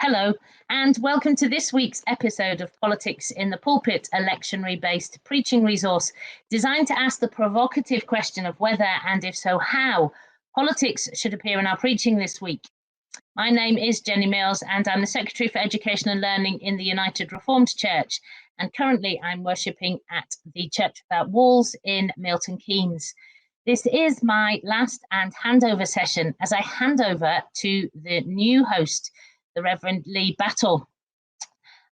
Hello, and welcome to this week's episode of Politics in the Pulpit, a lectionary-based preaching resource designed to ask the provocative question of whether, and if so, how, politics should appear in our preaching this week. My name is Jenny Mills, and I'm the Secretary for Education and Learning in the United Reformed Church, and currently I'm worshipping at the Church Without Walls in Milton Keynes. This is my last and handover session as I hand over to the new host, the Reverend Lee Battle.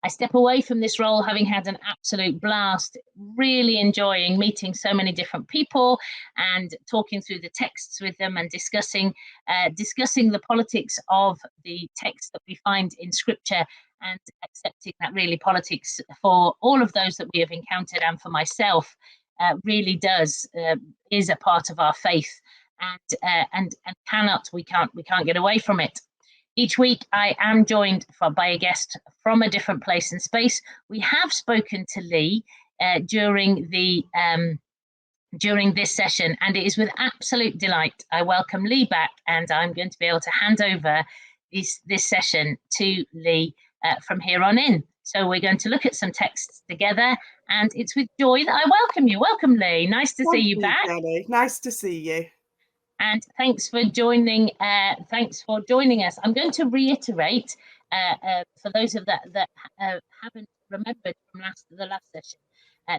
I step away from this role having had an absolute blast, really enjoying meeting so many different people and talking through the texts with them and discussing the politics of the text that we find in Scripture and accepting that really politics for all of those that we have encountered and for myself really is a part of our faith and we can't get away from it. Each week, I am joined by a guest from a different place and space. We have spoken to Lee during this session, and it is with absolute delight I welcome Lee back, and I'm going to be able to hand over this session to Lee from here on in. So we're going to look at some texts together, and it's with joy that I welcome you. Welcome, Lee. Nice to see you back. Jenny. Nice to see you. And thanks for joining. Us. I'm going to reiterate for those of that haven't remembered from the last session.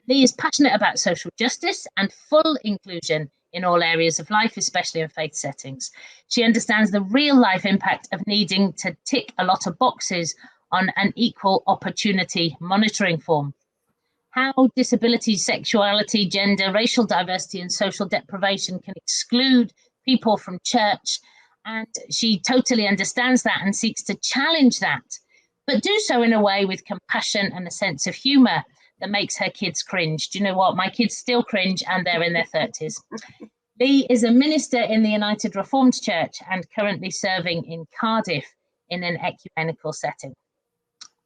Lee is passionate about social justice and full inclusion in all areas of life, especially in faith settings. She understands the real life impact of needing to tick a lot of boxes on an equal opportunity monitoring form. How disability, sexuality, gender, racial diversity, and social deprivation can exclude people from church, and she totally understands that and seeks to challenge that, but do so in a way with compassion and a sense of humour that makes her kids cringe. Do you know what? My kids still cringe, and they're in their 30s. Lee is a minister in the United Reformed Church and currently serving in Cardiff in an ecumenical setting.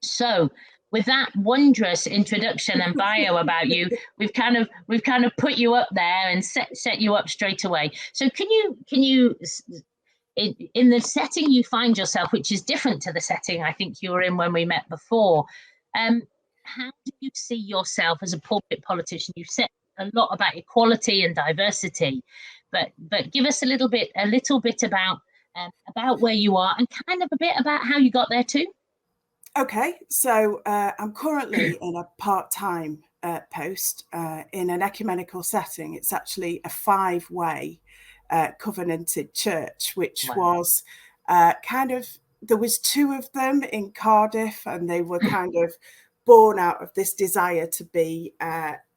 So, with that wondrous introduction and bio about you, we've kind of put you up there and set you up straight away. So can you in the setting you find yourself, which is different to the setting I think you were in when we met before, how do you see yourself as a pulpit politician? You've said a lot about equality and diversity, but give us a little bit about where you are and kind of a bit about how you got there too. Okay, so I'm currently in a part-time post in an ecumenical setting. It's actually a 5-way covenanted church, which was there was 2 of them in Cardiff, and they were kind of born out of this desire to be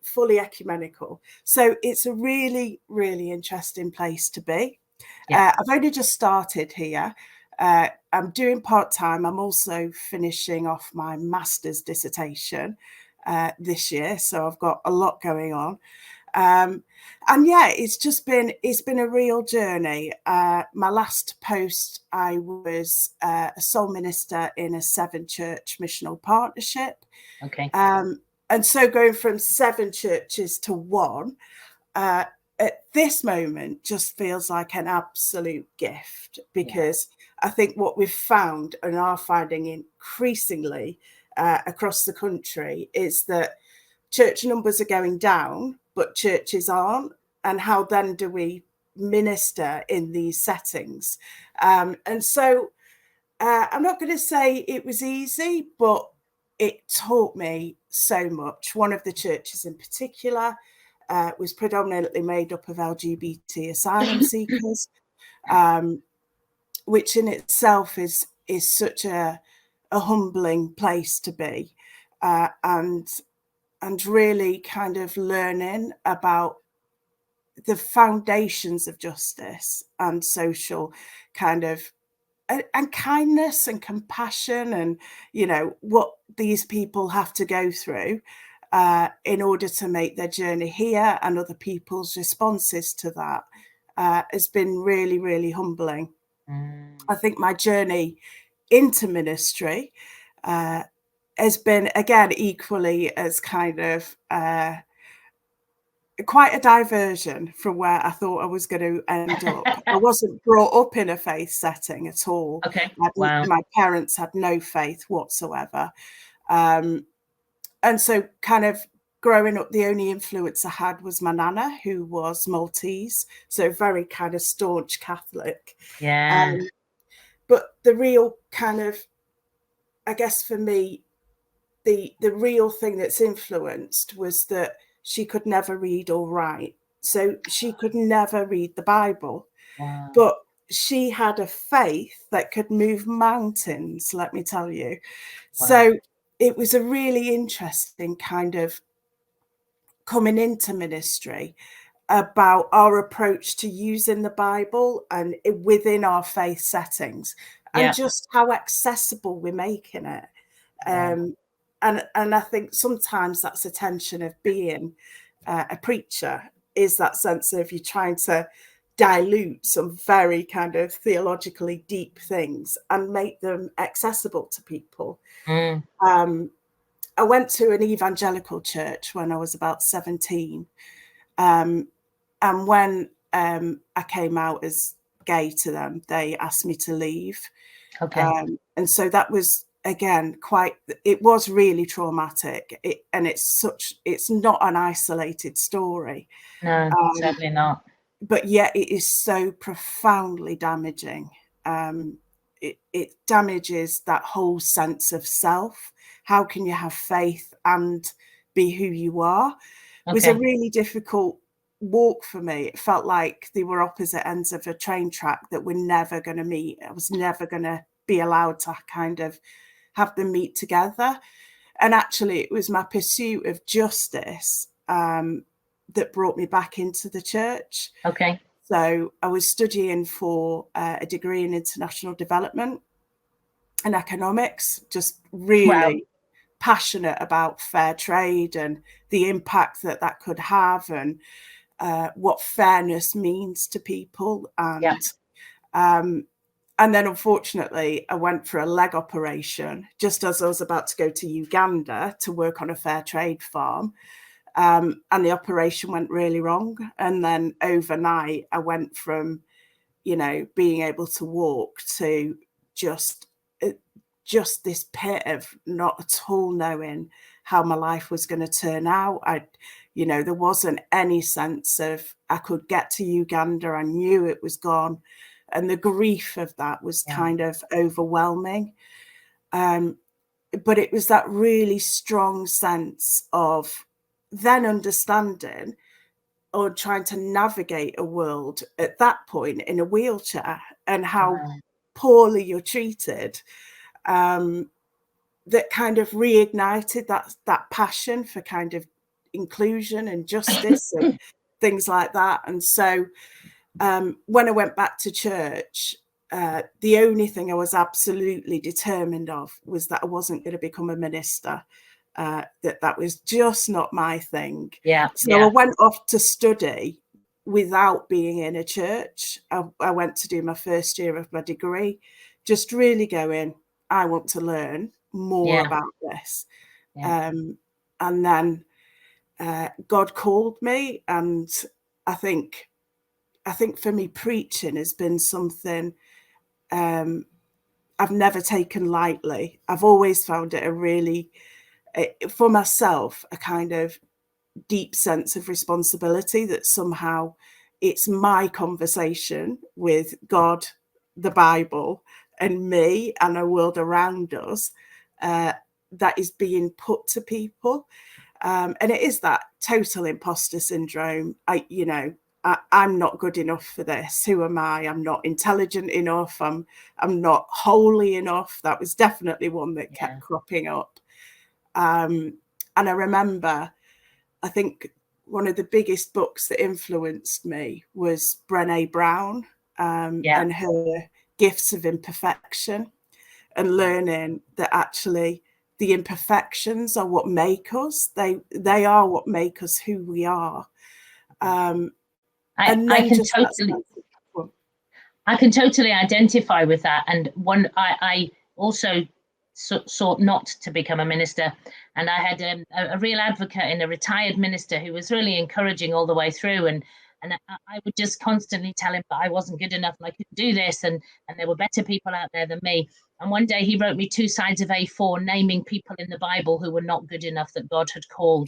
fully ecumenical. So it's a really, really interesting place to be. Yeah. I've only just started here. I'm doing part-time. I'm also finishing off my master's dissertation this year, so I've got a lot going on. And yeah, it's been a real journey. My last post, I was a sole minister in a 7-church missional partnership. Okay. And so going from 7 churches to 1, at this moment just feels like an absolute gift, because I think what we've found and are finding increasingly across the country is that church numbers are going down, but churches aren't. And how then do we minister in these settings? And so I'm not going to say it was easy, but it taught me so much. One of the churches in particular was predominantly made up of LGBT asylum seekers, which in itself is such a humbling place to be, and really kind of learning about the foundations of justice and social kind of and kindness and compassion, and what these people have to go through in order to make their journey here, and other people's responses to that has been really, really humbling. I think my journey into ministry has been, again, equally as kind of quite a diversion from where I thought I was going to end up. I wasn't brought up in a faith setting at all. Okay. Wow. My parents had no faith whatsoever. And so kind of growing up, the only influence I had was my nana, who was Maltese, so very kind of staunch Catholic. Yeah. But the real kind of, I guess for me, the real thing that's influenced was that she could never read or write. So she could never read the Bible. Wow. But she had a faith that could move mountains, let me tell you. Wow. So it was a really interesting kind of coming into ministry about our approach to using the Bible and within our faith settings, and just how accessible we're making it. And I think sometimes that's a tension of being a preacher, is that sense of you're trying to dilute some very kind of theologically deep things and make them accessible to people. I went to an evangelical church when I was about 17. And when I came out as gay to them, they asked me to leave. Okay. And so that was, again, it was really traumatic. It's not an isolated story. No, certainly not. But yet it is so profoundly damaging. It damages that whole sense of self. How can you have faith and be who you are? It was a really difficult walk for me. It felt like they were opposite ends of a train track that we're never going to meet. I was never going to be allowed to kind of have them meet together. And actually, it was my pursuit of justice that brought me back into the church. Okay. So I was studying for a degree in international development and economics, just really passionate about fair trade and the impact that could have, and what fairness means to people. And then, unfortunately, I went for a leg operation just as I was about to go to Uganda to work on a fair trade farm. And the operation went really wrong. And then overnight, I went from, being able to walk to just this pit of not at all knowing how my life was going to turn out. There wasn't any sense of I could get to Uganda. I knew it was gone. And the grief of that was kind of overwhelming. But it was that really strong sense of then understanding or trying to navigate a world at that point in a wheelchair and how poorly you're treated. That kind of reignited that passion for kind of inclusion and justice and things like that. And so when I went back to church, the only thing I was absolutely determined of was that I wasn't going to become a minister. That was just not my thing. So I went off to study without being in a church. I went to do my first year of my degree, just really going, I want to learn more about this. And then God called me, and I think for me, preaching has been something I've never taken lightly. I've always found it for myself, a kind of deep sense of responsibility that somehow it's my conversation with God, the Bible, and me and a world around us that is being put to people. And it is that total imposter syndrome. I'm not good enough for this. Who am I? I'm not intelligent enough. I'm not holy enough. That was definitely one that kept cropping up. And I remember, I think one of the biggest books that influenced me was Brené Brown and her Gifts of Imperfection, and learning that actually the imperfections are what make us. They are what make us who we are. I can totally identify with that. And I also sought not to become a minister. And I had a real advocate in a retired minister who was really encouraging all the way through. And I would just constantly tell him that I wasn't good enough and I couldn't do this, and there were better people out there than me. And one day he wrote me 2 sides of A4 naming people in the Bible who were not good enough that God had called.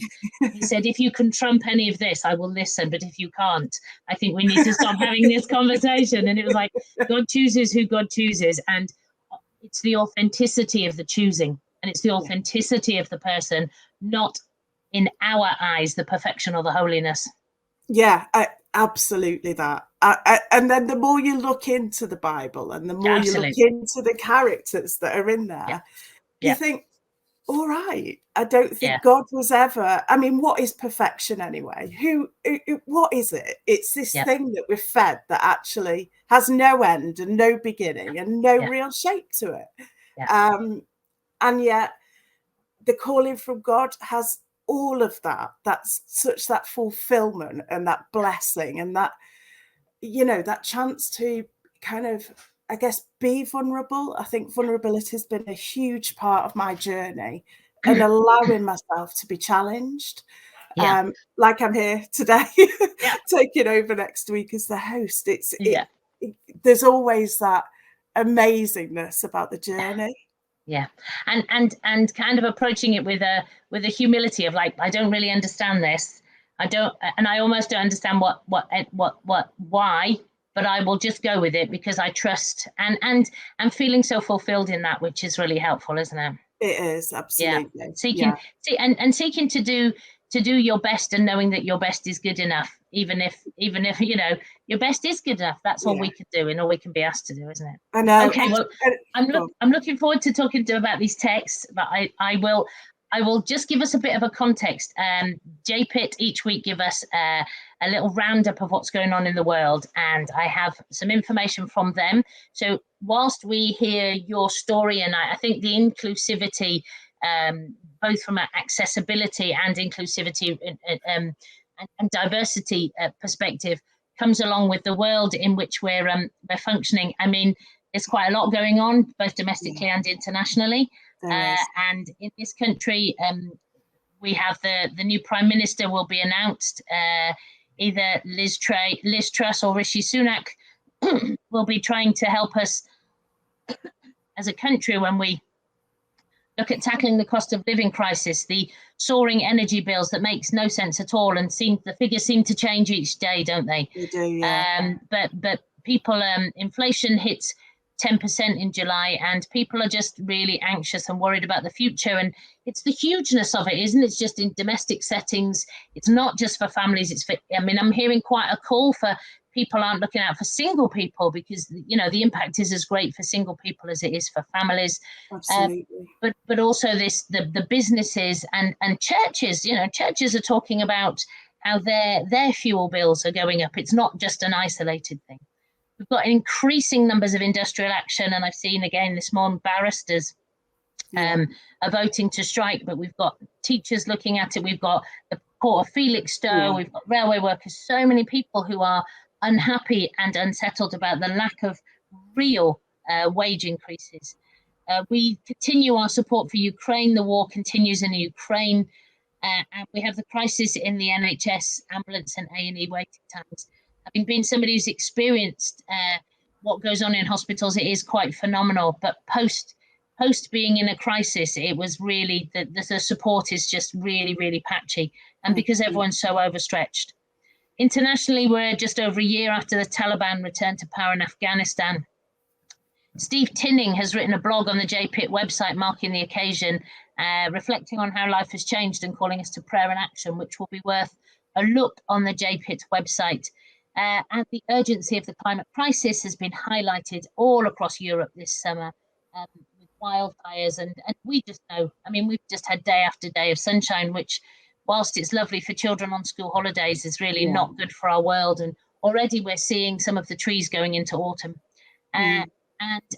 He said, if you can trump any of this, I will listen. But if you can't, I think we need to stop having this conversation. And it was like, God chooses who God chooses. And it's the authenticity of the choosing. And it's the authenticity of the person, not in our eyes, the perfection or the holiness. Yeah, absolutely that. And then the more you look into the Bible and the more you look into the characters that are in there, you think, all right, I don't think God was ever, I mean, what is perfection anyway? What is it? It's this thing that we're fed that actually has no end and no beginning and no real shape to it. And yet the calling from God has all of that. That's such that fulfillment and that blessing and that, you know, that chance to kind of, I guess, be vulnerable. I think vulnerability has been a huge part of my journey and allowing myself to be challenged. Like I'm here today, taking over next week as the host. There's always that amazingness about the journey. And kind of approaching it with a humility of like, I don't really understand this. I almost don't understand why, but I will just go with it because I trust and I'm feeling so fulfilled in that, which is really helpful, isn't it? It is, absolutely. Seeking to do your best and knowing that your best is good enough, even if you know your best is good enough. That's all we can do and all we can be asked to do, isn't it? I know. Okay, well, I'm looking forward to talking to about these texts, but I will just give us a bit of a context. JPit each week give us a little roundup of what's going on in the world, and I have some information from them. So whilst we hear your story, and I think the inclusivity, both from an accessibility and inclusivity and diversity perspective, comes along with the world in which we're functioning. I mean, there's quite a lot going on, both domestically and internationally. And in this country, we have the new Prime Minister will be announced. Either Liz Truss or Rishi Sunak will be trying to help us as a country when we look at tackling the cost of living crisis, the soaring energy bills that makes no sense at all, and the figures seem to change each day, don't they? They do, yeah. But people, inflation hits 10% in July, and people are just really anxious and worried about the future. And it's the hugeness of it, isn't it? It's just in domestic settings. It's not just for families. I'm hearing quite a call for people aren't looking out for single people because, you know, the impact is as great for single people as it is for families. Absolutely. But also the businesses and churches, you know, churches are talking about how their fuel bills are going up. It's not just an isolated thing. We've got increasing numbers of industrial action, and I've seen again this morning barristers are voting to strike, but we've got teachers looking at it. We've got the Port of Felixstowe, we've got railway workers, so many people who are unhappy and unsettled about the lack of real wage increases. We continue our support for Ukraine. The war continues in Ukraine. And we have the crisis in the NHS, ambulance and A&E waiting times. Having been somebody who's experienced what goes on in hospitals, it is quite phenomenal. But post being in a crisis, it was really, the support is just really, really patchy. And because everyone's so overstretched. Internationally, we're just over a year after the Taliban returned to power in Afghanistan. Steve Tinning has written a blog on the JPit website marking the occasion, reflecting on how life has changed and calling us to prayer and action, which will be worth a look on the JPit website. And the urgency of the climate crisis has been highlighted all across Europe this summer with wildfires. And we just know, I mean, we've just had day after day of sunshine, which, whilst it's lovely for children on school holidays, is really not good for our world. And already we're seeing some of the trees going into autumn. And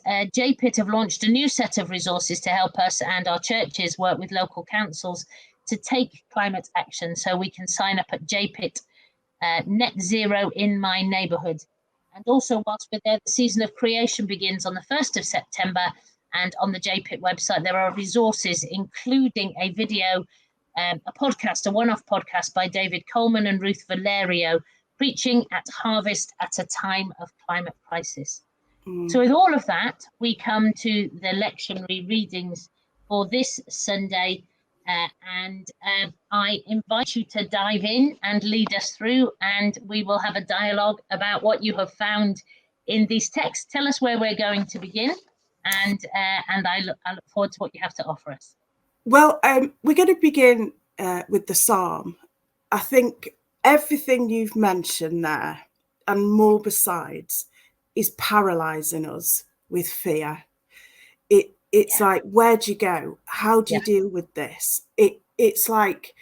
JPit have launched a new set of resources to help us and our churches work with local councils to take climate action. So we can sign up at JPit Net Zero in My Neighbourhood. And also, whilst we're there, the season of creation begins on the 1st of September. And on the JPIT website, there are resources, including a video, a podcast, a one-off podcast by David Coleman and Ruth Valerio, preaching at harvest at a time of climate crisis. So with all of that, we come to the lectionary readings for this Sunday. And I invite you to dive in and lead us through, and we will have a dialogue about what you have found in these texts. Tell us where we're going to begin, and I look forward to what you have to offer us. Well, we're going to begin with the psalm. I think everything you've mentioned there, and more besides, is paralyzing us with fear. It's like, where do you go? How do you deal with this? It's like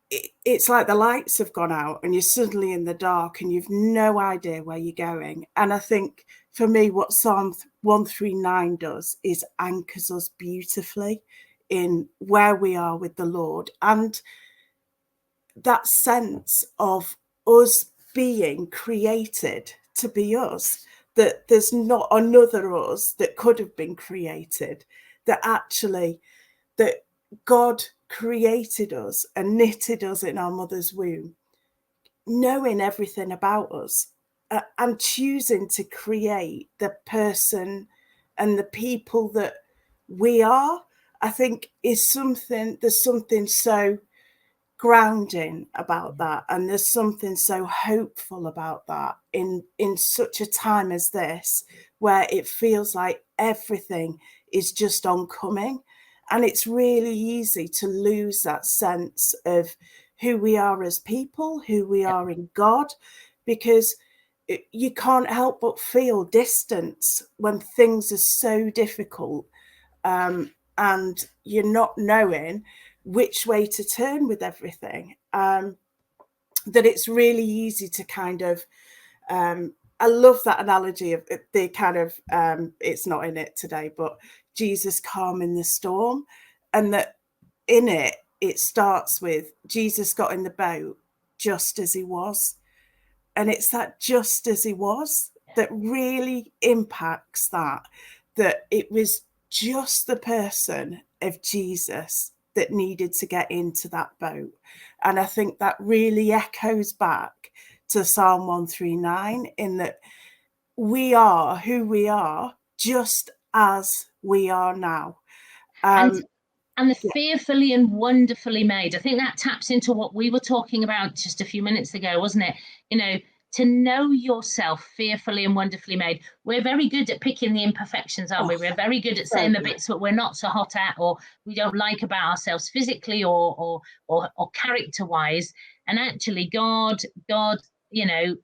the lights have gone out and you're suddenly in the dark and you've no idea where you're going. And I think for me, what Psalm 139 does is anchors us beautifully in where we are with the Lord, and that sense of us being created to be us, that there's not another us that could have been created, that actually that God created us and knitted us in our mother's womb, knowing everything about us, and choosing to create the person and the people that we are, I think there's something so grounding about that, and there's something so hopeful about that in such a time as this, where it feels like everything is just oncoming, and it's really easy to lose that sense of who we are as people, who we are in God, because you can't help but feel distance when things are so difficult, and you're not knowing which way to turn with everything, that it's really easy to kind of, I love that analogy of the kind of, it's not in it today, but Jesus calming the storm, and that in it starts with Jesus got in the boat just as he was. And it's that just as he was that really impacts that it was just the person of Jesus that needed to get into that boat. And I think that really echoes back to Psalm 139, in that we are who we are just as we are now. And the fearfully and wonderfully made. I think that taps into what we were talking about just a few minutes ago, wasn't it? You know, to know yourself fearfully and wonderfully made. We're very good at picking the imperfections, aren't we? We're very good at saying the bits that we're not so hot at, or we don't like about ourselves physically or character-wise. And actually, God, you know,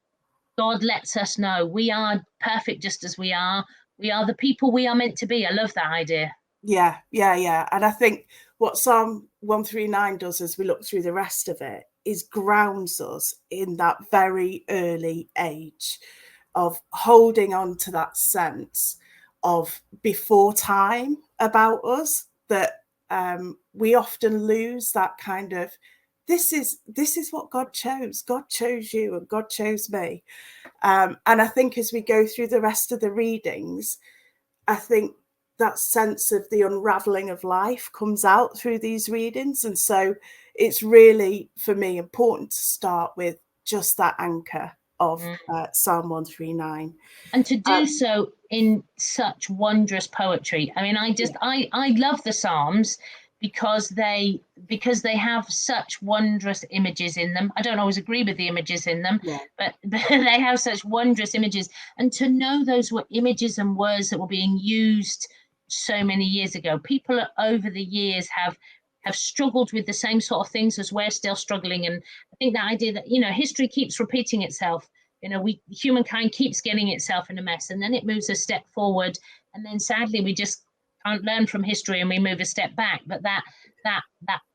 God lets us know we are perfect just as we are. We are the people we are meant to be. I love that idea. Yeah. And I think what Psalm 139 does as we look through the rest of it is grounds us in that very early age of holding on to that sense of before time about us, that we often lose that kind of, this is what God chose. God chose you and God chose me. And I think as we go through the rest of the readings, I think that sense of the unraveling of life comes out through these readings. And so it's really, for me, important to start with just that anchor of Psalm 139. And to do so in such wondrous poetry. I mean, I love the Psalms because they have such wondrous images in them. I don't always agree with the images in them, but they have such wondrous images. And to know those were images and words that were being used so many years ago. People over the years have struggled with the same sort of things as we're still struggling. And I think the idea that, you know, history keeps repeating itself. You know, humankind keeps getting itself in a mess, and then it moves a step forward, and then sadly we just can't learn from history and we move a step back. But that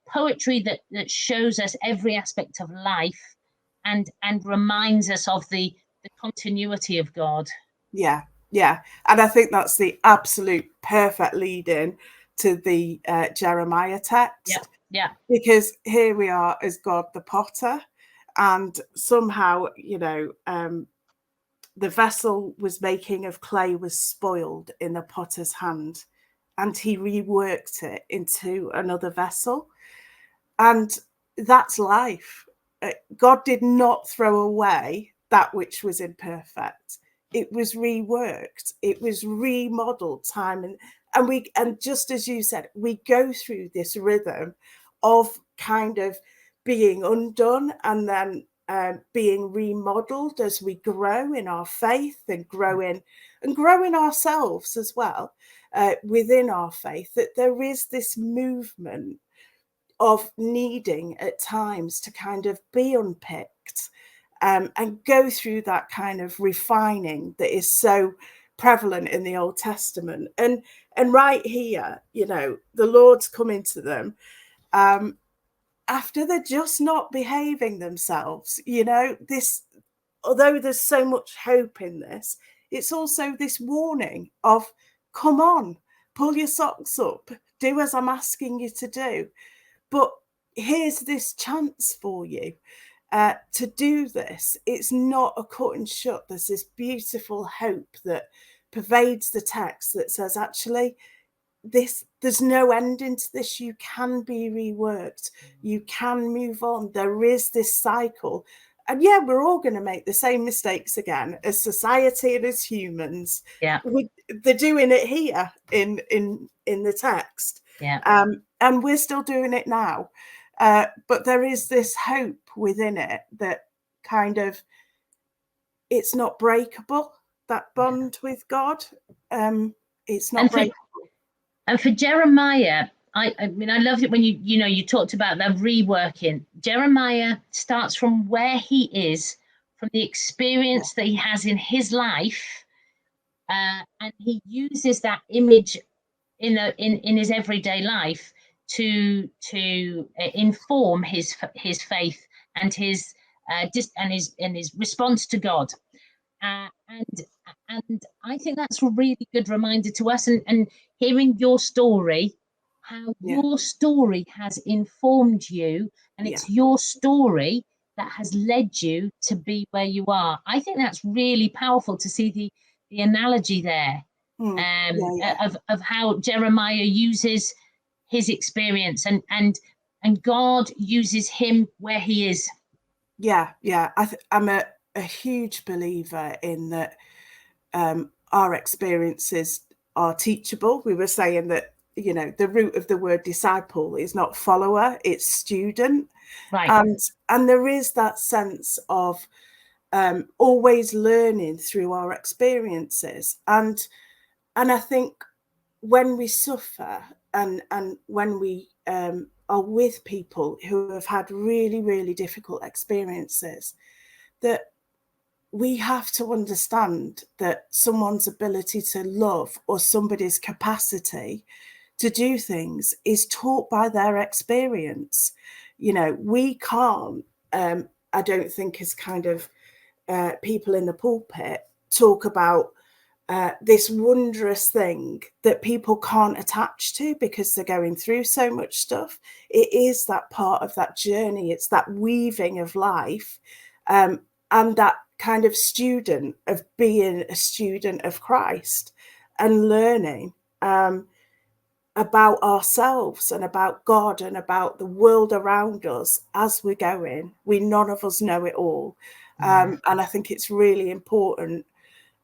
poetry that shows us every aspect of life and reminds us of the continuity of God. Yeah. And I think that's the absolute perfect lead in to the Jeremiah text. Yeah. Because here we are as God the potter, and somehow, you know, the vessel was making of clay was spoiled in the potter's hand, and he reworked it into another vessel. And that's life. God did not throw away that which was imperfect. It was reworked. It was remodeled time. And just as you said, we go through this rhythm of kind of being undone and then being remodeled as we grow in our faith and grow in ourselves as well within our faith, that there is this movement of needing at times to kind of be unpicked and go through that kind of refining that is so prevalent in the Old Testament. And right here, the Lord's coming to them after they're just not behaving themselves. This, although there's so much hope in this, it's also this warning of, come on, pull your socks up, do as I'm asking you to do. But here's this chance for you to do this. It's not a cut and shut. There's this beautiful hope that pervades the text that says, actually, there's no ending to this. You can be reworked. You can move on. There is this cycle. And yeah, we're all going to make the same mistakes again as society and as humans. Yeah, they're doing it here in the text. Yeah. And we're still doing it now. But there is this hope within it that kind of, it's not breakable, that bond with God. It's not breakable. And for Jeremiah, I mean, I loved it when you talked about that reworking. Jeremiah starts from where he is, from the experience that he has in his life, and he uses that image in his everyday life to inform his faith and his response to God. And I think that's a really good reminder to us, and hearing your story, how your story has informed you, and it's your story that has led you to be where you are. I think that's really powerful to see the analogy there of how Jeremiah uses his experience and God uses him where he is. I'm a huge believer in that. Our experiences are teachable. We were saying that, the root of the word disciple is not follower, it's student. Right. And there is that sense of always learning through our experiences. And I think when we suffer and when we are with people who have had really, really difficult experiences, that we have to understand that someone's ability to love or somebody's capacity to do things is taught by their experience. We can't, I don't think, as kind of people in the pulpit, talk about this wondrous thing that people can't attach to because they're going through so much stuff. It is that part of that journey. It's that weaving of life, and that kind of student of being a student of Christ and learning about ourselves and about God and about the world around us as we're going. None of us know it all. And I think it's really important,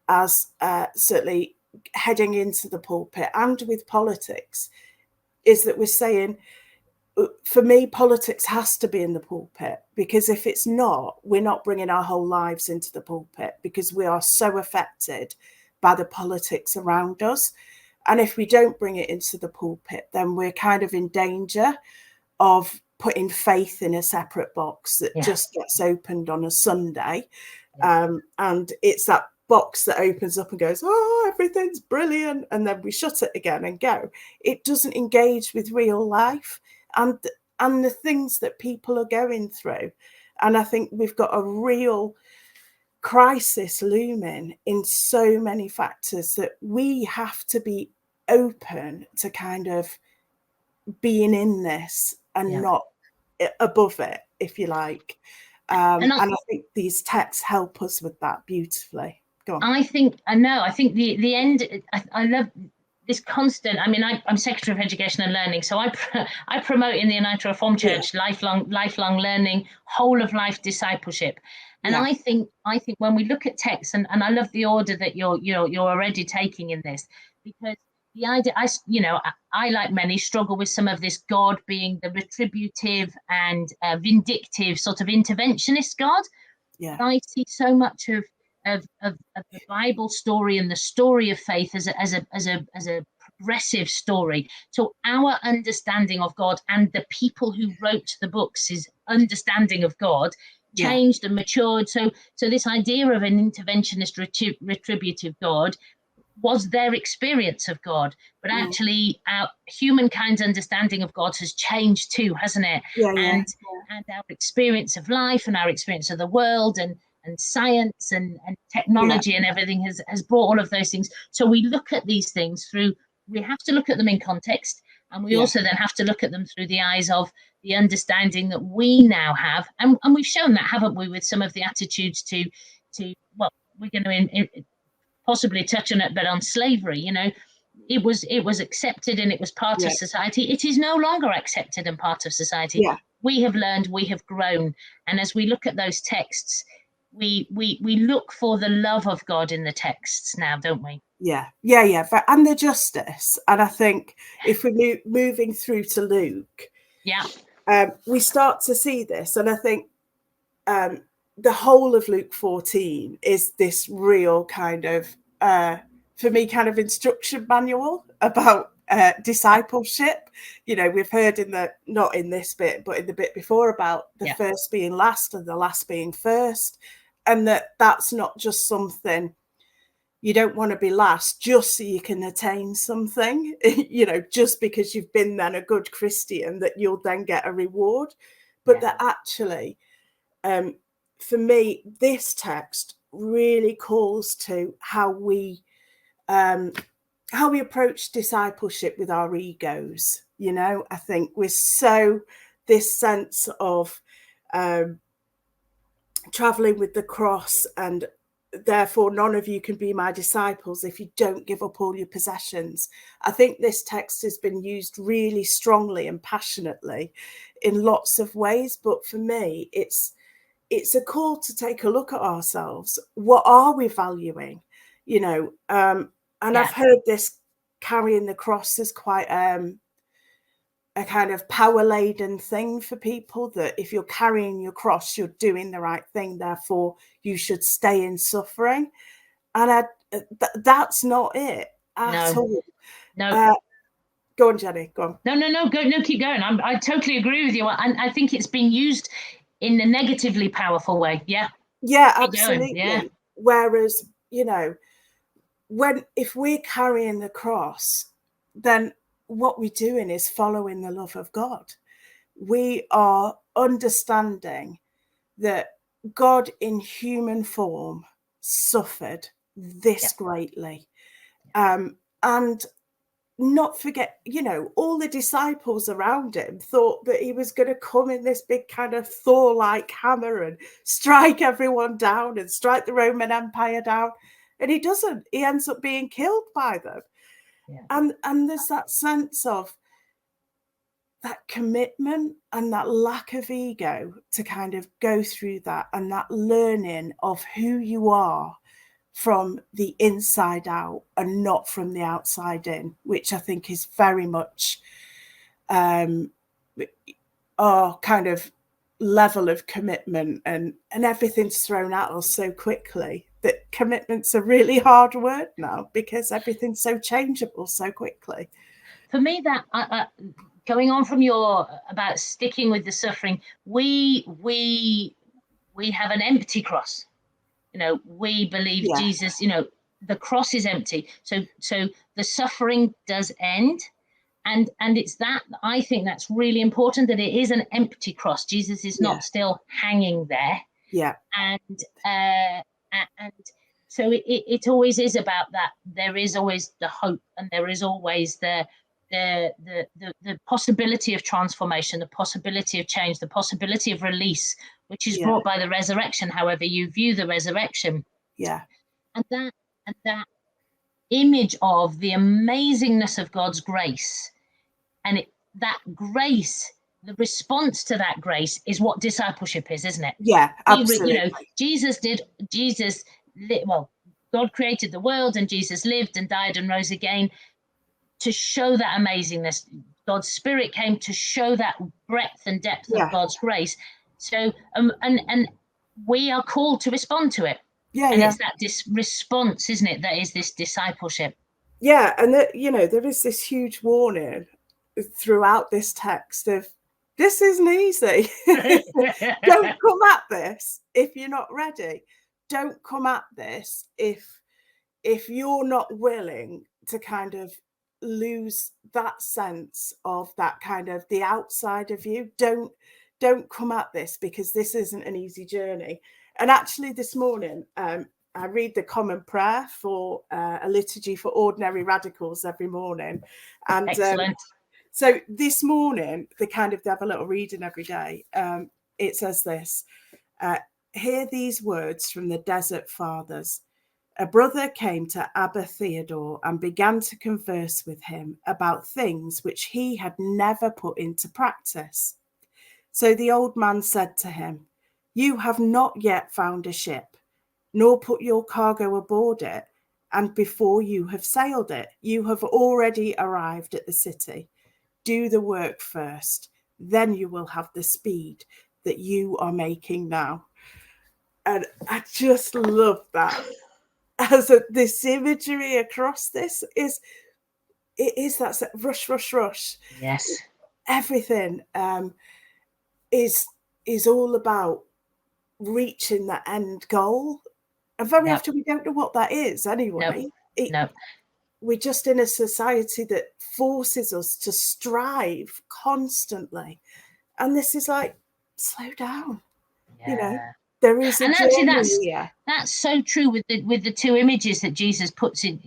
as certainly heading into the pulpit and with politics, is that we're saying, for me, politics has to be in the pulpit, because if it's not, we're not bringing our whole lives into the pulpit, because we are so affected by the politics around us. And if we don't bring it into the pulpit, then we're kind of in danger of putting faith in a separate box that just gets opened on a Sunday. And it's that box that opens up and goes, oh, everything's brilliant, and then we shut it again and go. It doesn't engage with real life and the things that people are going through. And I think we've got a real crisis looming in so many factors that we have to be open to kind of being in this and not above it, if you like. And I think these texts help us with that beautifully. Go on. I think the end. I love this constant. I mean, I'm Secretary of Education and Learning, so I promote in the United Reformed Church lifelong learning, whole of life discipleship. And I think when we look at texts, and I love the order that you're already taking in this, because the idea, I like many struggle with some of this God being the retributive and vindictive sort of interventionist God. Yeah. I see so much of the Bible story and the story of faith as a progressive story. So our understanding of God and the people who wrote the books' understanding of God changed and matured. So this idea of an interventionist retributive God was their experience of God, but actually our humankind's understanding of God has changed too, hasn't it? And our experience of life and our experience of the world and science and technology and everything has brought all of those things. So we look at these things we have to look at them in context, and we also then have to look at them through the eyes of the understanding that we now have, and we've shown that, haven't we, with some of the attitudes to well, we're going to possibly touch on it, but on slavery, it was accepted and it was part of society. It is no longer accepted and part of society. We have learned, we have grown, and as we look at those texts, we look for the love of God in the texts now, don't we? Yeah, and the justice. And I think if we're moving through to Luke, we start to see this, and I think the whole of Luke 14 is this real kind of, for me, kind of instruction manual about discipleship. We've heard not in this bit, but in the bit before, about the first being last and the last being first, and that's not just something you don't want to be last just so you can attain something, just because you've been then a good Christian, that you'll then get a reward, but that actually, for me, this text really calls to how we approach discipleship with our egos. I think we're so this sense of traveling with the cross, and therefore none of you can be my disciples if you don't give up all your possessions. I think this text has been used really strongly and passionately in lots of ways, but for me, it's a call to take a look at ourselves. What are we valuing? And I've heard this carrying the cross as quite a kind of power-laden thing for people, that if you're carrying your cross, you're doing the right thing, therefore you should stay in suffering. And that's not it at all. No. Go on, Jenny, go on. No, keep going. I totally agree with you. And I think it's been used in a negatively powerful way. Yeah, absolutely. Yeah. Whereas, if we're carrying the cross, then what we're doing is following the love of God. We are understanding that God in human form suffered this greatly. And not forget, all the disciples around him thought that he was going to come in this big kind of Thor-like hammer and strike everyone down and strike the Roman Empire down. And he doesn't. He ends up being killed by them. And there's that sense of that commitment and that lack of ego to kind of go through that, and that learning of who you are from the inside out and not from the outside in, which I think is very much our kind of level of commitment, and everything's thrown at us so quickly that commitment's a really hard word now, because everything's so changeable so quickly. For me, that going on from your about sticking with the suffering, we have an empty cross. We believe Jesus, the cross is empty. So the suffering does end. And it's that, I think that's really important, that it is an empty cross. Jesus is not still hanging there. Yeah. And so it always is about that. There is always the hope, and there is always the possibility of transformation, the possibility of change, the possibility of release, which is brought by the resurrection, however you view the resurrection. Yeah. that image of the amazingness of God's grace, and that grace, the response to that grace is what discipleship is, isn't it? Yeah, absolutely. God created the world, and Jesus lived and died and rose again to show that amazingness. God's Spirit came to show that breadth and depth of God's grace. So, and we are called to respond to it. It's that response, isn't it, that is this discipleship. Yeah, and there is this huge warning throughout this text of, this isn't easy. Don't come at this if you're not ready. Don't come at this if you're not willing to kind of lose that sense of that kind of the outside of you. Don't come at this, because this isn't an easy journey. And actually this morning, I read the common prayer for a liturgy for ordinary radicals every morning. And excellent. So this morning, they have a little reading every day. It says this: hear these words from the desert fathers. A brother came to Abba Theodore and began to converse with him about things which he had never put into practice. So the old man said to him, you have not yet found a ship, nor put your cargo aboard it, and before you have sailed it, you have already arrived at the city. Do the work first, then you will have the speed that you are making now. And I just love that. As this imagery across this is that rush. Yes. Everything is all about reaching that end goal. And very often we don't know what that is anyway. No. We're just in a society that forces us to strive constantly. And this is like, slow down. There is a journey. That's so true with the two images that Jesus puts in,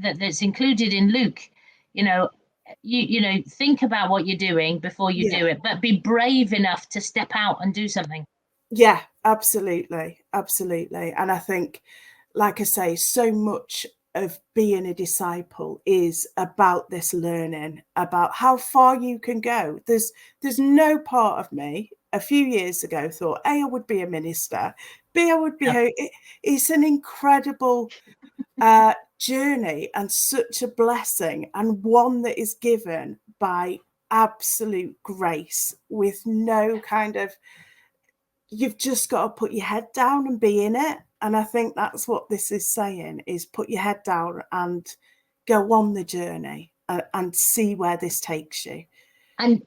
that's included in Luke. You think about what you're doing before you do it, but be brave enough to step out and do something. Yeah, absolutely. And I think, like I say, so much of being a disciple is about this learning, about how far you can go. There's no part of me a few years ago thought, A, I would be a minister, B, I would be it's an incredible journey and such a blessing, and one that is given by absolute grace, with no kind of, you've just got to put your head down and be in it. And I think that's what this is saying, is put your head down and go on the journey and see where this takes you. And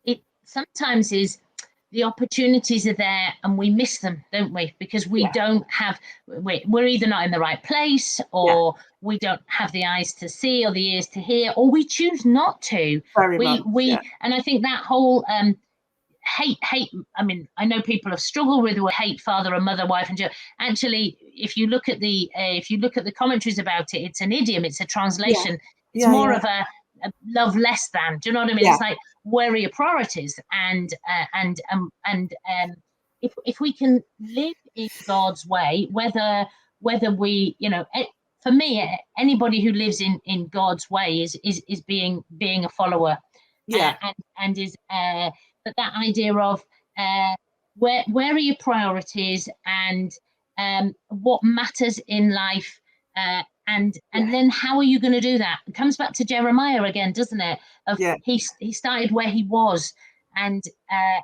it sometimes is, the opportunities are there and we miss them, don't we? Because we don't have, we're either not in the right place, or we don't have the eyes to see or the ears to hear, or we choose not to. And I think that whole hate, I mean, I know people have struggled with hate father and mother, wife and child. Actually, if you look at the commentaries about it, it's an idiom, it's a translation. It's more of a love less than. Do you know what I mean? It's like, where are your priorities? And if we can live in God's way, whether we, for me, anybody who lives in God's way is being a follower. And is but that idea of where are your priorities, and what matters in life, and then how are you going to do that? It comes back to Jeremiah again, doesn't it? He started where he was, and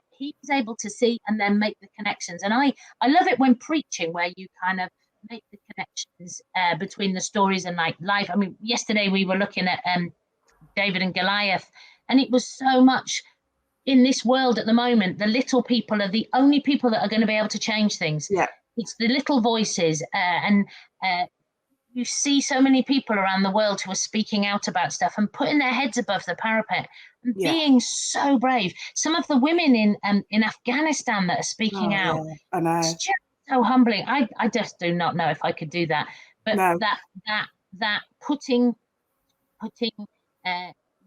he was able to see and then make the connections. And I love it when preaching, where you kind of make the connections between the stories and like life. I mean, yesterday we were looking at David and Goliath, and it was so much in this world at the moment. The little people are the only people that are going to be able to change things. It's the little voices, and you see so many people around the world who are speaking out about stuff and putting their heads above the parapet and being so brave. Some of the women in Afghanistan that are speaking out, I know. it's just so humbling. I just do not know if I could do that. But that putting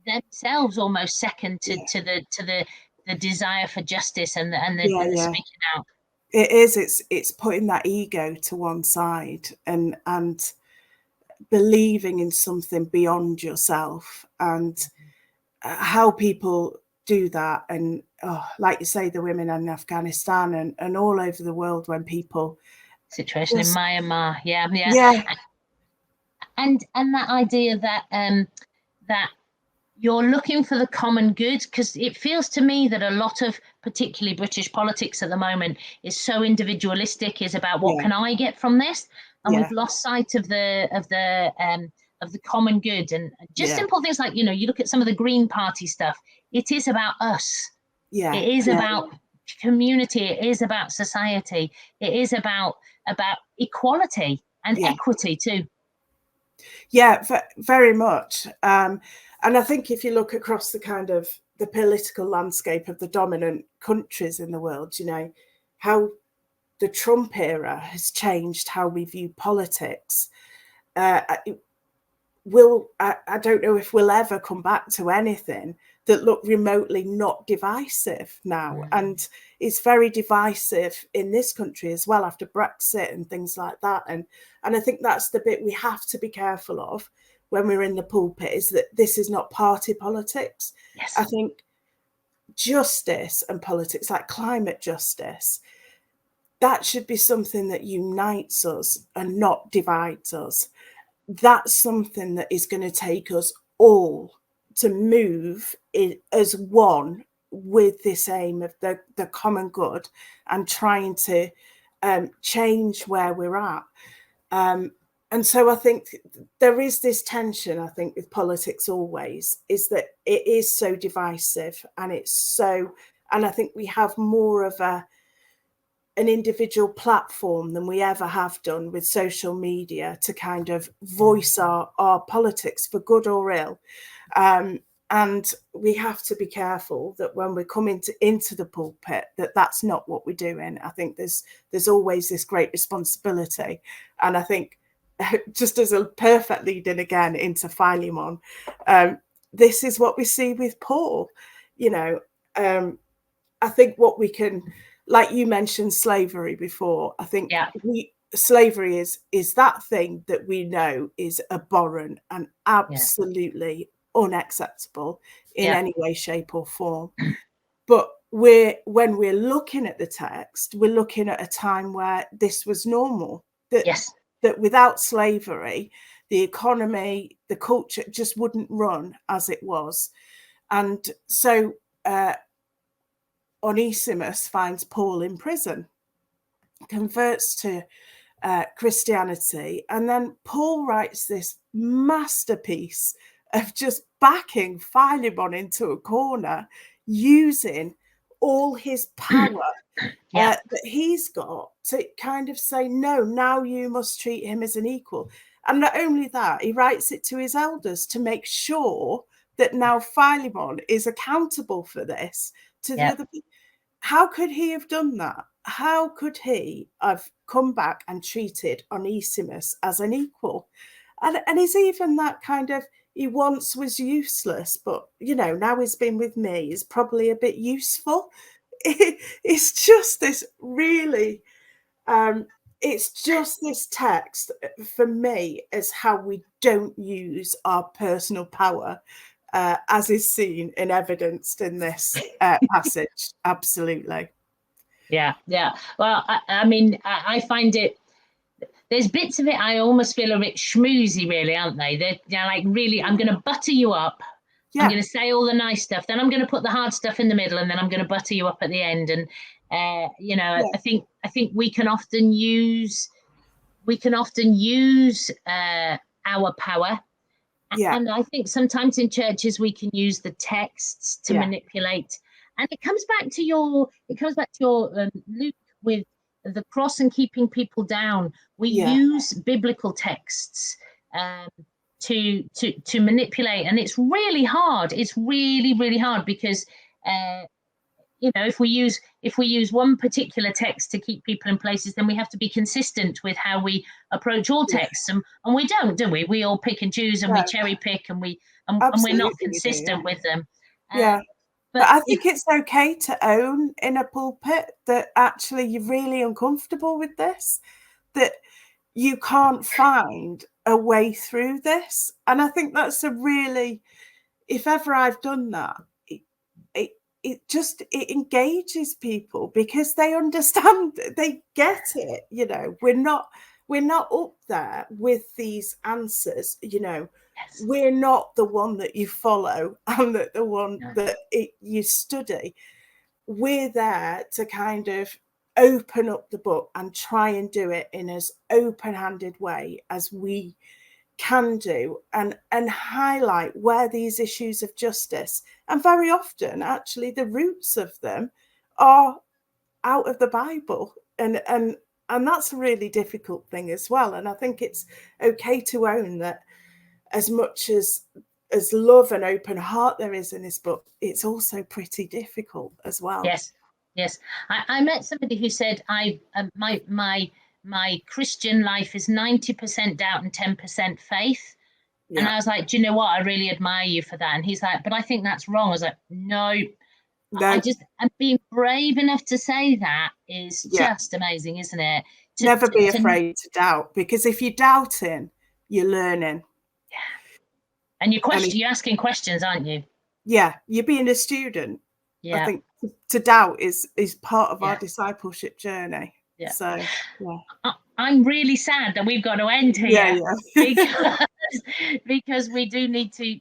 themselves almost second to the desire for justice and the speaking out. It is. It's putting that ego to one side and believing in something beyond yourself, and how people do that. And like you say, the women in Afghanistan and all over the world, when people situation in Myanmar, yeah. And that idea that that you're looking for the common good, because it feels to me that a lot of particularly British politics at the moment is so individualistic, is about what can I get from this, and we've lost sight of the common good, and just simple things like, you know, you look at some of the Green Party stuff, it is about us. It is about community, it is about society, it is about equality and equity too. Yeah, very much. And I think if you look across the kind of the political landscape of the dominant countries in the world, you know, how the Trump era has changed how we view politics. I don't know if we'll ever come back to anything that looked remotely not divisive now. And it's very divisive in this country as well, after Brexit and things like that. And I think that's the bit we have to be careful of when we're in the pulpit, is that this is not party politics. Yes. I think justice and politics, like climate justice, that should be something that unites us and not divides us. That's something that is going to take us all to move as one with this aim of the common good and trying to change where we're at. And so I think there is this tension, I think, with politics always, is that it is so divisive, and I think we have more of an individual platform than we ever have done with social media to kind of voice our politics for good or ill. And we have to be careful that when we're coming into the pulpit, that's not what we're doing. I think there's always this great responsibility. And I think, just as a perfect lead in again into Philemon, this is what we see with Paul. You know, I think what we can, like you mentioned slavery before, I think slavery is that thing that we know is abhorrent and absolutely unacceptable in any way, shape or form. But when we're looking at the text, we're looking at a time where this was normal, that without slavery, the economy, the culture just wouldn't run as it was. And so Onesimus finds Paul in prison, converts to Christianity, and then Paul writes this masterpiece of just backing Philemon into a corner, using all his power that he's got to kind of say, no, now you must treat him as an equal. And not only that, he writes it to his elders to make sure that now Philemon is accountable for this to the other people. How could he have done that? How could he have come back and treated Onesimus as an equal? And he's even that kind of, he once was useless, but, you know, now he's been with me, is probably a bit useful. It's just this really, it's just this text for me as how we don't use our personal power, as is seen and evidenced in this passage. Absolutely. Yeah. Well, I mean, I find it, there's bits of it I almost feel a bit schmoozy, really, aren't they? They're like, really, I'm going to butter you up. I'm going to say all the nice stuff, then I'm going to put the hard stuff in the middle, and then I'm going to butter you up at the end. And you know, I think we can often use our power. And I think sometimes in churches we can use the texts to manipulate. And it comes back to your Luke with the cross and keeping people down. We use biblical texts to manipulate, and it's really hard. It's really, really hard because you know, if we use one particular text to keep people in places, then we have to be consistent with how we approach all texts, and we don't, do we? We all pick and choose, and we cherry pick, and we're not consistent with them. But I think it's okay to own in a pulpit that actually you're really uncomfortable with this, that you can't find a way through this. And I think that's a really, if ever I've done that, it engages people because they understand, they get it. You know, we're not up there with these answers. You know, yes. We're not the one that you follow and the one that you study. We're there to kind of open up the book and try and do it in as open-handed way as we can do, and highlight where these issues of justice, and very often actually the roots of them, are out of the Bible, and that's a really difficult thing as well. And I think it's okay to own that as much as love and open heart there is in this book, it's also pretty difficult as well. Yes. I met somebody who said, my Christian life is 90% doubt and 10% faith. Yeah. And I was like, do you know what? I really admire you for that. And he's like, but I think that's wrong. I was like, no. And being brave enough to say that is just amazing, isn't it? Never be afraid to doubt, because if you're doubting, you're learning. Yeah. And you're asking questions, aren't you? Yeah, you're being a student. Yeah. I think to doubt is part of our discipleship journey. Yeah. So I'm really sad that we've got to end here. Because we do need to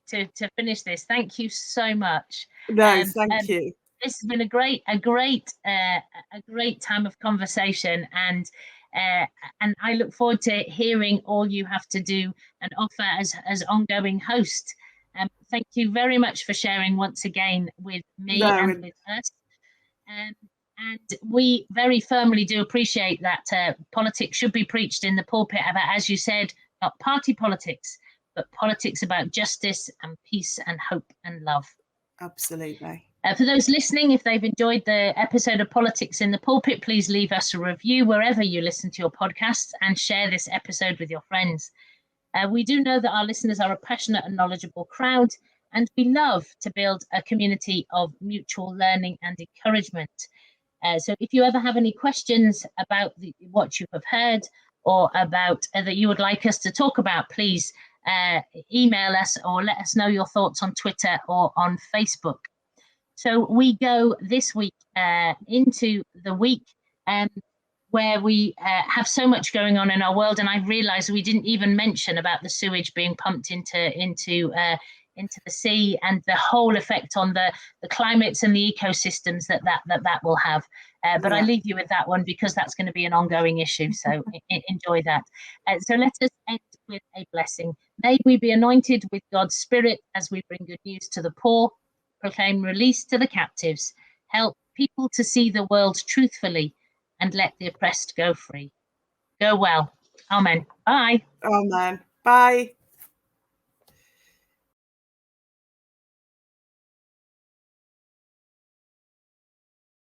finish this. Thank you so much. No, thank you. This has been a great time of conversation, and I look forward to hearing all you have to do and offer as ongoing host. Thank you very much for sharing once again with me and with us. And we very firmly do appreciate that politics should be preached in the pulpit about, as you said, not party politics, but politics about justice and peace and hope and love. Absolutely. For those listening, if they've enjoyed the episode of Politics in the Pulpit, please leave us a review wherever you listen to your podcasts and share this episode with your friends. We do know that our listeners are a passionate and knowledgeable crowd, and we love to build a community of mutual learning and encouragement. So if you ever have any questions about what you have heard, or about that you would like us to talk about, please email us or let us know your thoughts on Twitter or on Facebook. So we go this week into the week where we have so much going on in our world, and I realised we didn't even mention about the sewage being pumped into the sea and the whole effect on the climates and the ecosystems that will have. But I leave you with that one because that's going to be an ongoing issue. So enjoy that. So let us end with a blessing. May we be anointed with God's Spirit as we bring good news to the poor, proclaim release to the captives, help people to see the world truthfully, and let the oppressed go free. Go well. Amen. Bye. Amen. Bye.